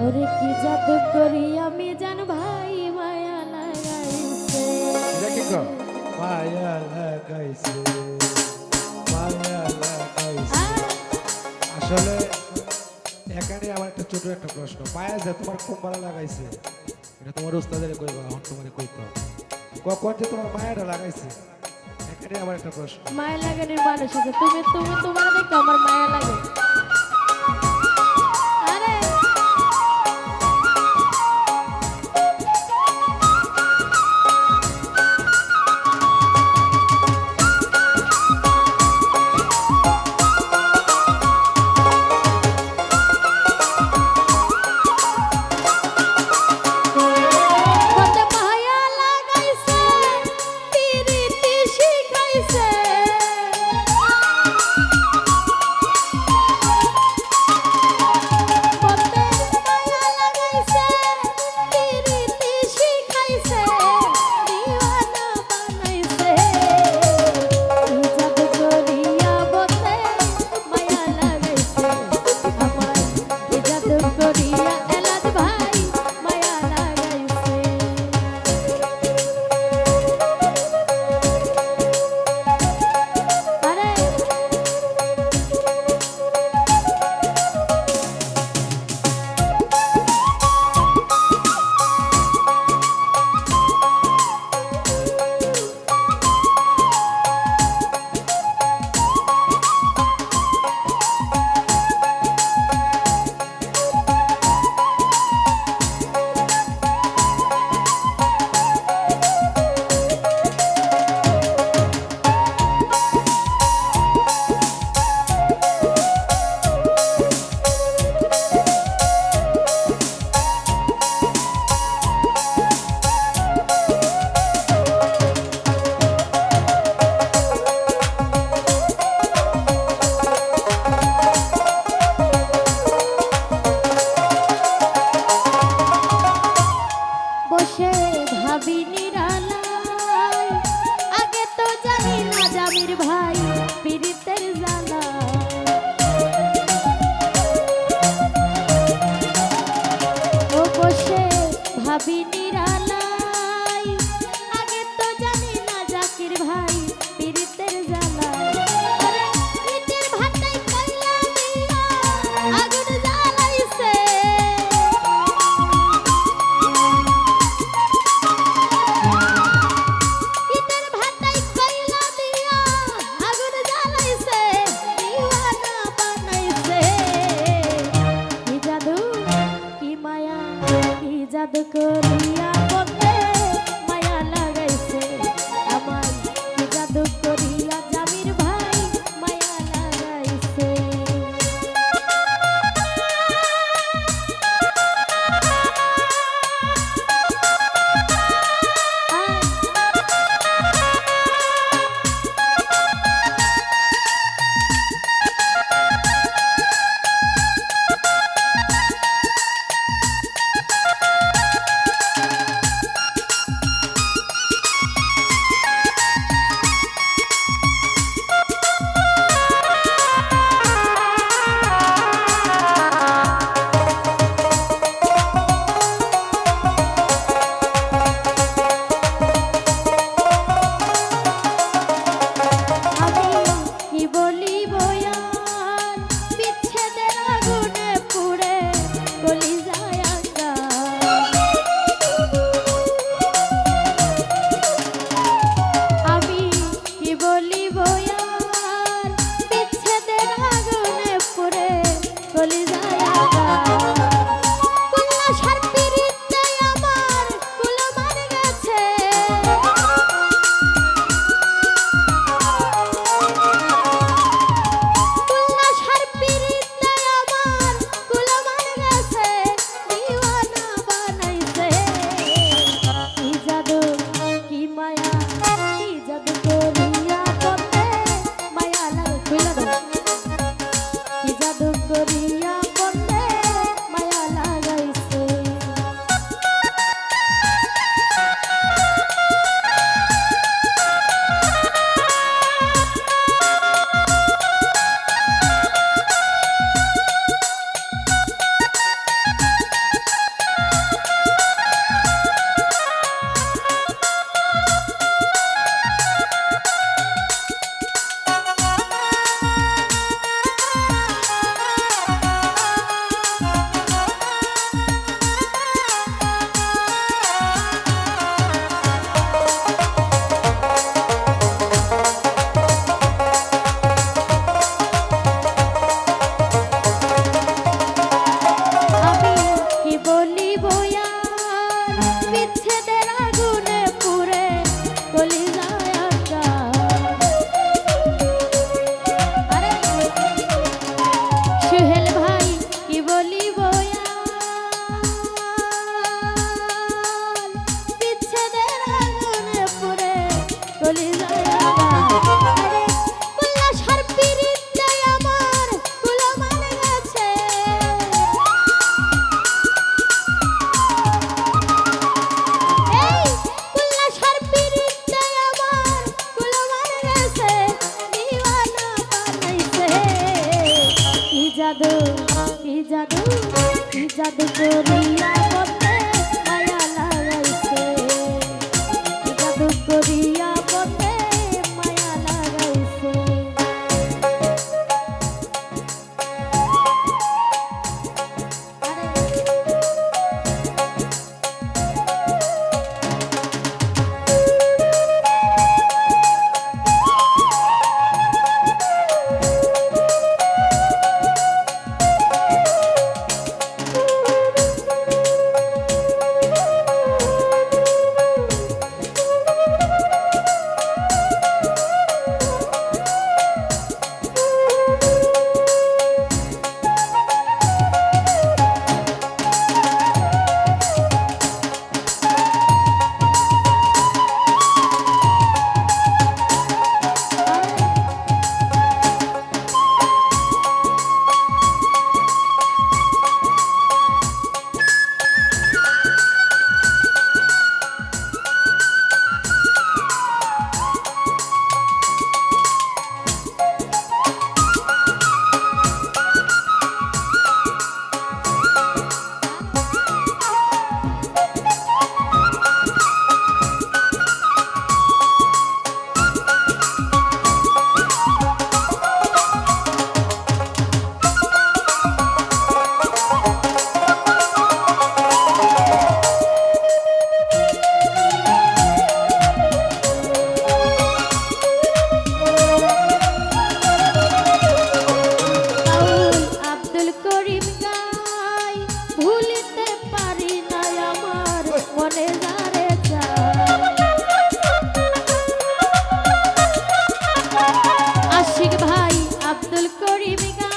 ওরে কি জাদু করি আমি জান ভাই মায়া লাগাইছে দেখি তো মায়া লাগাইছে মায়া লাগাইছে। আসলে এখানে আমার একটা ছোট একটা প্রশ্ন, মায়া যে তোমার খুব ভালো লাগাইছে এটা তোমার উস্তাদের কইবা, এখন তোমার কইতো কখন যে তোমার মায়াটা লাগাইছে, এখানে আমার একটা প্রশ্ন। মায়া লাগানোর মানুষ আছে, তুমি তুমি তোমার দেখো আমার মায়া লাগে। আরে কত মায়া লাগাইছে পিরিতি শিখাইছে বসে ভাবি নিরালায়, আগে তো জানি না জামির ভাই পীড়িতের জ্বালা। ও বসে ভাবি নিরালায়, আগে তো জানি না জাকির ভাই পীড়িতের জ্বালা। আরে ইটের ভাটায় কয়লা দিয়া আগুন জ্বালাইছে, ইটের ভাটায় কয়লা দিয়া আগুন জ্বালাইছে, দিওয়ানা বানাইছে। কি জাদু কি মায়া কি জাদু করিয়া বলতে মায়া লাগাইছে আমার, কি জাদু করিয়া জামির ভাই মায়া লাগাইছে। আমি কি বলিব আর বিচ্ছেদের আগুনে পুড়ে কলিজায় আঙ্গার। আমি কি বলিব আর বিচ্ছেদের আগুনে পুড়ে কলিজায় আঙ্গার। কল্লাসার পিরিতে আমার কুলো মারে গেছে, কল্লাসার পিরিতে আমার কুলো মারে গেছে, দিওয়ানা বানাইছে। কি জাদু কি মায়া কি জাদু করিয়া বলতে মায়া লাগে, কইলা দাও কি জাদু করিয়া বলতে মায়া লাগাইছে। জাদু কি জাদু কি জাদু করিয়া পথে মায়া লাগাইছে কি জাদু করিয়া পথে মায়া লাগাইছে আশিক ভাই আব্দুল করিম।